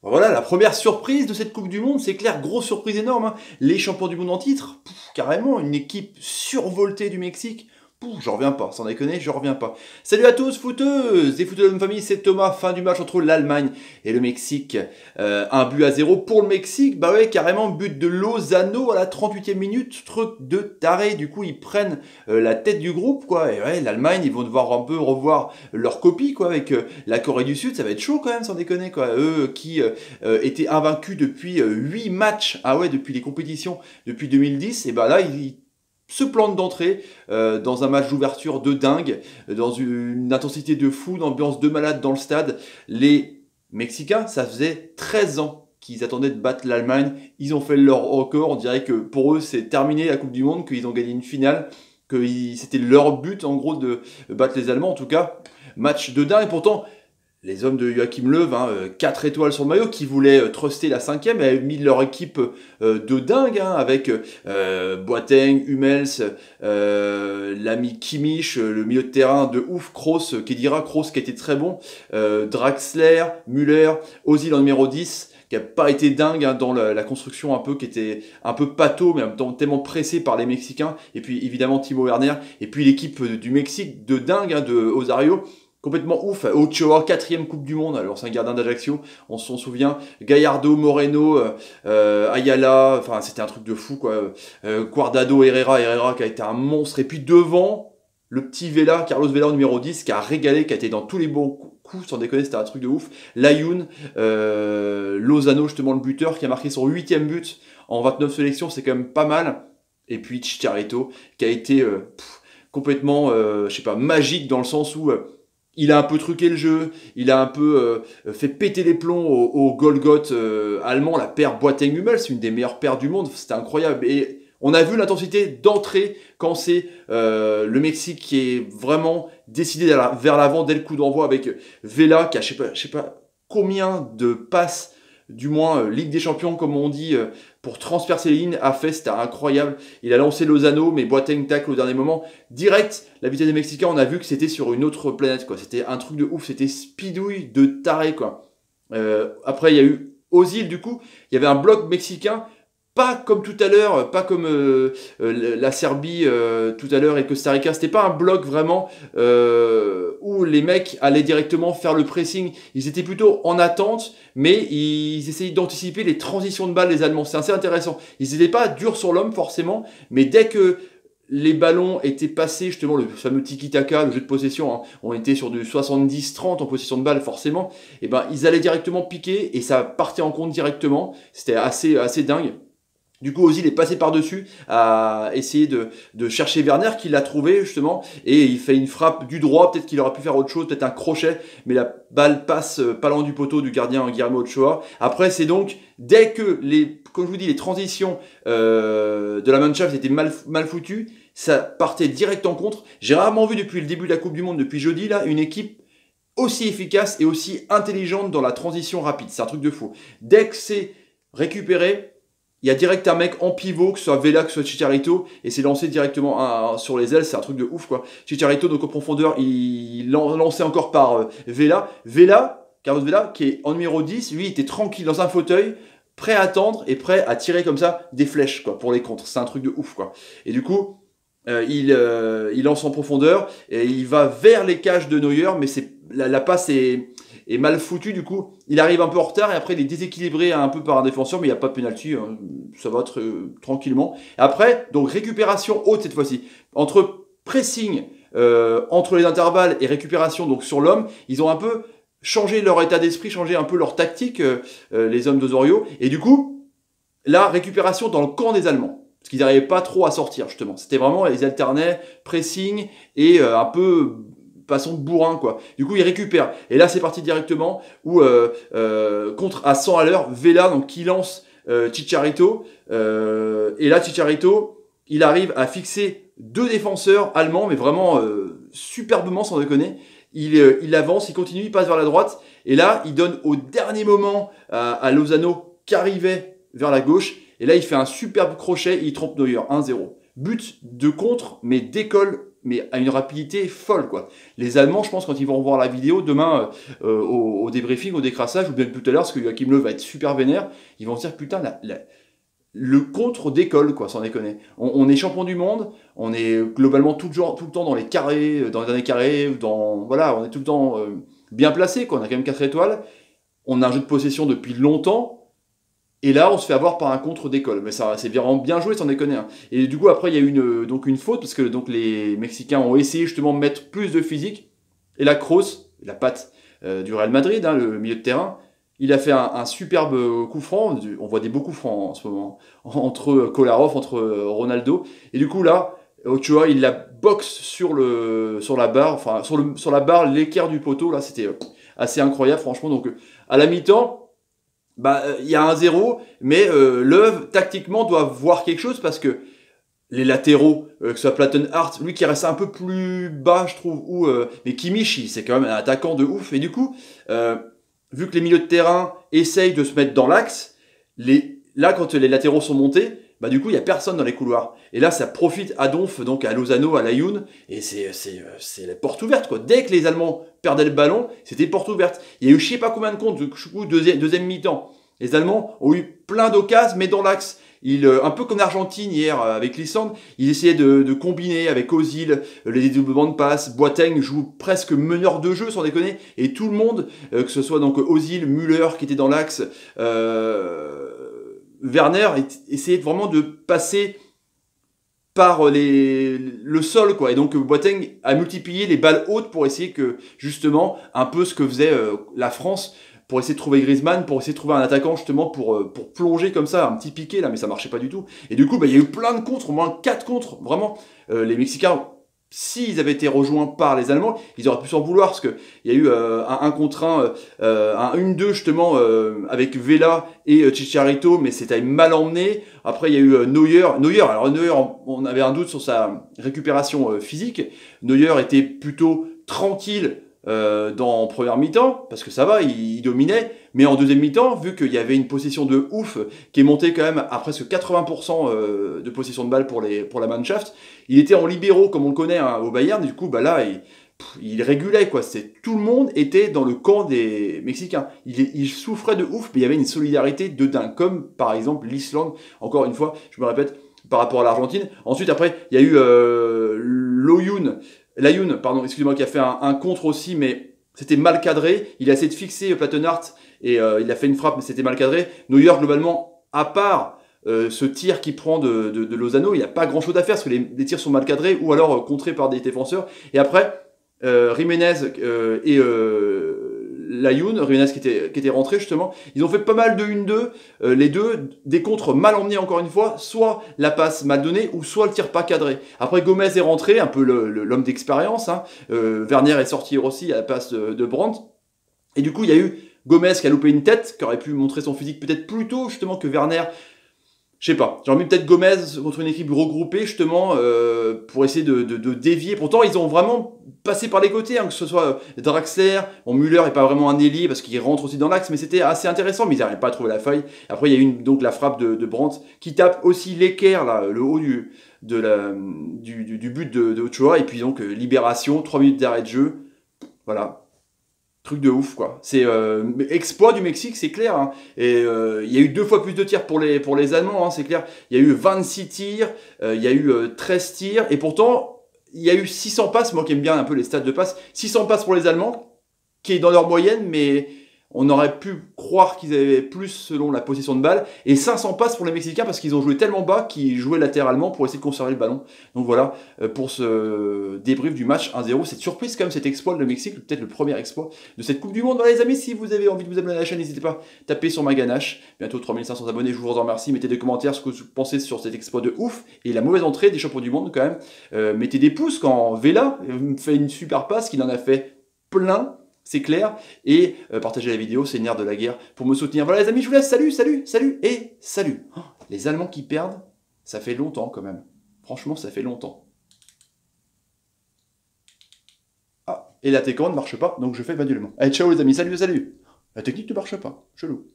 Voilà, la première surprise de cette Coupe du Monde, c'est clair, grosse surprise énorme, hein. Les champions du monde en titre, carrément, une équipe survoltée du Mexique. J'en reviens pas, sans déconner, j'en reviens pas. Salut à tous, footeuses et footeux de ma famille, c'est Thomas. Fin du match entre l'Allemagne et le Mexique. 1-0 pour le Mexique. Bah ouais, carrément, but de Lozano à la 38e minute. Truc de taré. Du coup, ils prennent la tête du groupe, quoi. Et ouais, l'Allemagne, ils vont devoir un peu revoir leur copie, quoi, avec la Corée du Sud. Ça va être chaud quand même, sans déconner, quoi. Eux qui étaient invaincus depuis 8 matchs. Ah ouais, depuis les compétitions, depuis 2010. Et bah là, ils se plante d'entrée dans un match d'ouverture de dingue, dans une intensité de fou, une ambiance de malade dans le stade. Les Mexicains, ça faisait 13 ans qu'ils attendaient de battre l'Allemagne. Ils ont fait leur record. On dirait que pour eux, c'est terminé la Coupe du Monde, qu'ils ont gagné une finale, que c'était leur but en gros de battre les Allemands. En tout cas, match de dingue. Et pourtant, les hommes de Joachim Löw, 4 étoiles sur le maillot, qui voulaient truster la 5e, avaient mis leur équipe de dingue, avec Boateng, Hummels, l'ami Kimmich, le milieu de terrain de ouf, Kroos, Khedira, Kroos qui a été très bon, Draxler, Müller, Ozil en numéro 10, qui n'a pas été dingue dans la construction un peu, qui était un peu pâteau, mais en même temps tellement pressé par les Mexicains, et puis évidemment Timo Werner, et puis l'équipe du Mexique de dingue, de Osario, complètement ouf. Ochoa, 4e Coupe du Monde, alors c'est un gardien d'Ajaccio, on s'en souvient. Gallardo, Moreno, Ayala, enfin c'était un truc de fou, quoi. Guardado, Herrera qui a été un monstre. Et puis devant, le petit Vela, Carlos Vela numéro 10, qui a régalé, qui a été dans tous les bons coups, sans déconner, c'était un truc de ouf. Layun, Lozano, justement le buteur, qui a marqué son 8e but en 29 sélections, c'est quand même pas mal. Et puis Chicharito, qui a été complètement, je sais pas, magique dans le sens où il a un peu truqué le jeu, il a un peu fait péter les plombs au Golgoth allemand, la paire Boateng-Hummels, c'est une des meilleures paires du monde, c'était incroyable. Et on a vu l'intensité d'entrée quand c'est le Mexique qui est vraiment décidé vers l'avant dès le coup d'envoi avec Vela qui a je sais pas combien de passes, du moins Ligue des Champions comme on dit, pour transpercer les lignes, a fait, c'était incroyable. Il a lancé Lozano, mais Boateng tacle au dernier moment. Direct, la vitesse des Mexicains, on a vu que c'était sur une autre planète, quoi. C'était un truc de ouf, c'était speedouille de taré, quoi. Après, il y a eu Ozil, du coup. Il y avait un bloc mexicain, pas comme tout à l'heure, pas comme la Serbie tout à l'heure et Costa Rica. C'était pas un bloc vraiment où les mecs allaient directement faire le pressing. Ils étaient plutôt en attente, mais ils essayaient d'anticiper les transitions de balles, les Allemands. C'est assez intéressant. Ils n'étaient pas durs sur l'homme forcément, mais dès que les ballons étaient passés, justement, le fameux tiki-taka, le jeu de possession, on était sur du 70-30 en possession de balle, forcément, et ben, ils allaient directement piquer et ça partait en compte directement. C'était assez dingue. Du coup, Ozil est passé par-dessus à essayer de chercher Werner, qui l'a trouvé justement, et il fait une frappe du droit, peut-être qu'il aurait pu faire autre chose, peut-être un crochet, mais la balle passe pas loin du poteau du gardien Guillermo Ochoa. Après, c'est donc, dès que comme je vous dis, les transitions de la Mannschaft étaient mal foutues, ça partait direct en contre. J'ai rarement vu depuis le début de la Coupe du Monde, depuis jeudi, là, une équipe aussi efficace et aussi intelligente dans la transition rapide. C'est un truc de fou. Dès que c'est récupéré, il y a direct un mec en pivot, que ce soit Vela, que ce soit Chicharito, et c'est lancé directement sur les ailes, c'est un truc de ouf, quoi. Chicharito, donc en profondeur, il lancé encore par Vela. Carlos Vela, qui est en numéro 10, lui, il était tranquille dans un fauteuil, prêt à attendre et prêt à tirer comme ça des flèches, quoi, pour les contres. C'est un truc de ouf, quoi. Et du coup, il lance en profondeur, et il va vers les cages de Neuer, mais la passe est mal foutu, du coup il arrive un peu en retard et après il est déséquilibré un peu par un défenseur, mais il n'y a pas de penalty, ça va tranquillement. Et après, donc récupération haute cette fois-ci, entre pressing entre les intervalles et récupération donc sur l'homme, ils ont un peu changé leur état d'esprit, changé un peu leur tactique, les hommes d'Osorio, et du coup la récupération dans le camp des Allemands, parce qu'ils n'arrivaient pas trop à sortir justement, c'était vraiment, ils alternaient pressing et un peu façon bourrin, quoi. Du coup, il récupère. Et là, c'est parti directement où, contre à 100 à l'heure, Vela, donc, qui lance Chicharito. Et là, Chicharito, il arrive à fixer 2 défenseurs allemands, mais vraiment superbement, sans déconner. Il avance, il continue, il passe vers la droite. Et là, il donne au dernier moment à Lozano qui arrivait vers la gauche. Et là, il fait un superbe crochet, il trompe Neuer, 1-0. But de contre, mais décolle mais à une rapidité folle, quoi. Les Allemands, je pense, quand ils vont revoir la vidéo, demain, au débriefing, au décrassage, ou bien tout à l'heure, parce que Joachim Löw va être super vénère, ils vont se dire, putain, le contre décolle, quoi, sans déconner. On est champion du monde, on est globalement tout le temps dans les carrés, dans les derniers carrés, voilà, on est tout le temps bien placé, quoi. On a quand même 4 étoiles, on a un jeu de possession depuis longtemps, et là, on se fait avoir par un contre-décolle. Mais ça, c'est vraiment bien joué, sans déconner. Hein. Et du coup, après, il y a eu donc une faute, parce que donc, les Mexicains ont essayé justement de mettre plus de physique. Et la Kroos, la patte du Real Madrid, hein, le milieu de terrain, il a fait un superbe coup franc. On voit des beaux coups francs en ce moment. Entre Kolarov, entre Ronaldo. Et du coup, là, Ochoa, il la boxe sur la barre, enfin, sur la barre, l'équerre du poteau. Là, c'était assez incroyable, franchement. Donc, à la mi-temps, bah, y a un 0, mais Löw, tactiquement, doit voir quelque chose parce que les latéraux, que ce soit Plattenhardt, lui qui reste un peu plus bas, je trouve, mais Kimmich, c'est quand même un attaquant de ouf. Et du coup, vu que les milieux de terrain essayent de se mettre dans l'axe, là, quand les latéraux sont montés, bah du coup, il y a personne dans les couloirs. Et là, ça profite à Donf, donc à Lozano, à Layun, et c'est la porte ouverte, quoi. Dès que les Allemands perdaient le ballon, c'était porte ouverte. Il y a eu je sais pas combien de comptes, du coup, deuxième mi-temps. Les Allemands ont eu plein d'occasions, mais dans l'axe. Un peu comme l'Argentine hier avec l'Islande, ils essayaient de combiner avec Ozil, les doublements de passe. Boateng joue presque meneur de jeu sans déconner, et tout le monde, que ce soit donc Ozil, Müller qui était dans l'axe, Werner essayait vraiment de passer par le sol, quoi. Et donc Boateng a multiplié les balles hautes pour essayer que, justement, un peu ce que faisait la France, pour essayer de trouver Griezmann, pour essayer de trouver un attaquant, justement, pour plonger comme ça, un petit piqué, là, mais ça marchait pas du tout. Et du coup, bah, il y a eu plein de contres, au moins 4 contres, vraiment. Les Mexicains, s'ils avaient été rejoints par les Allemands, ils auraient pu s'en vouloir, parce qu'il y a eu un contre 1, un 1-2 justement, avec Vela et Chicharito, mais c'était mal emmené. Après, il y a eu Neuer. Alors Neuer, on avait un doute sur sa récupération physique. Neuer était plutôt tranquille dans première mi-temps, parce que ça va, il dominait, mais en deuxième mi-temps, vu qu'il y avait une possession de ouf, qui est montée quand même à presque 80% de possession de balle pour la Mannschaft, il était en libéraux, comme on le connaît hein, au Bayern, et du coup, bah là, il régulait, quoi. Tout le monde était dans le camp des Mexicains. Il souffrait de ouf, mais il y avait une solidarité de dingue, comme par exemple l'Islande, encore une fois, je me répète, par rapport à l'Argentine. Ensuite, après, il y a eu Layun, pardon, excusez-moi, qui a fait un contre aussi, mais c'était mal cadré. Il a essayé de fixer Plattenhardt et il a fait une frappe, mais c'était mal cadré. Neuer, globalement, à part ce tir qu'il prend de Lozano, il n'y a pas grand chose à faire parce que les tirs sont mal cadrés ou alors contrés par des défenseurs. Et après, Jiménez et Layun, Jiménez qui était rentré justement, ils ont fait pas mal de 1-2, les deux, des contres mal emmenés encore une fois, soit la passe mal donnée ou soit le tir pas cadré. Après Gomez est rentré, un peu l'homme d'expérience, hein. Werner est sorti aussi à la passe de Brandt, et du coup il y a eu Gomez qui a loupé une tête, qui aurait pu montrer son physique peut-être plus tôt justement que Werner. Je sais pas, j'aurais mis peut-être Gomez contre une équipe regroupée justement pour essayer de dévier. Pourtant ils ont vraiment passé par les côtés, hein, que ce soit Draxler, bon Müller est pas vraiment un ailier parce qu'il rentre aussi dans l'axe, mais c'était assez intéressant, mais ils n'arrivaient pas à trouver la faille. Après il y a eu donc la frappe de Brandt qui tape aussi l'équerre, là, le haut du but de Ochoa, et puis donc libération, 3 minutes d'arrêt de jeu, voilà. Truc de ouf, quoi. C'est exploit du Mexique, c'est clair. Hein. Et il y a eu 2 fois plus de tirs pour les Allemands, hein, c'est clair. Il y a eu 26 tirs, il y a eu 13 tirs, et pourtant, il y a eu 600 passes. Moi qui aime bien un peu les stats de passes, 600 passes pour les Allemands, qui est dans leur moyenne, mais on aurait pu croire qu'ils avaient plus selon la position de balle, et 500 passes pour les Mexicains parce qu'ils ont joué tellement bas qu'ils jouaient latéralement pour essayer de conserver le ballon. Donc voilà, pour ce débrief du match 1-0, cette surprise quand même, cet exploit de Mexique, peut-être le premier exploit de cette Coupe du Monde. Voilà les amis, si vous avez envie de vous abonner à la chaîne, n'hésitez pas, tapez sur ma ganache, bientôt 3500 abonnés, je vous en remercie, mettez des commentaires ce que vous pensez sur cet exploit de ouf, et la mauvaise entrée des champions du monde quand même, mettez des pouces quand Vela fait une super passe, qu'il en a fait plein, c'est clair, et partagez la vidéo, c'est une nerf de la guerre pour me soutenir. Voilà les amis, je vous laisse, salut, salut, salut, et salut. Oh, les Allemands qui perdent, ça fait longtemps quand même. Franchement, ça fait longtemps. Ah, et la télécommande ne marche pas, donc je fais manuellement. Allez, ciao les amis, salut, salut. La technique ne marche pas, chelou.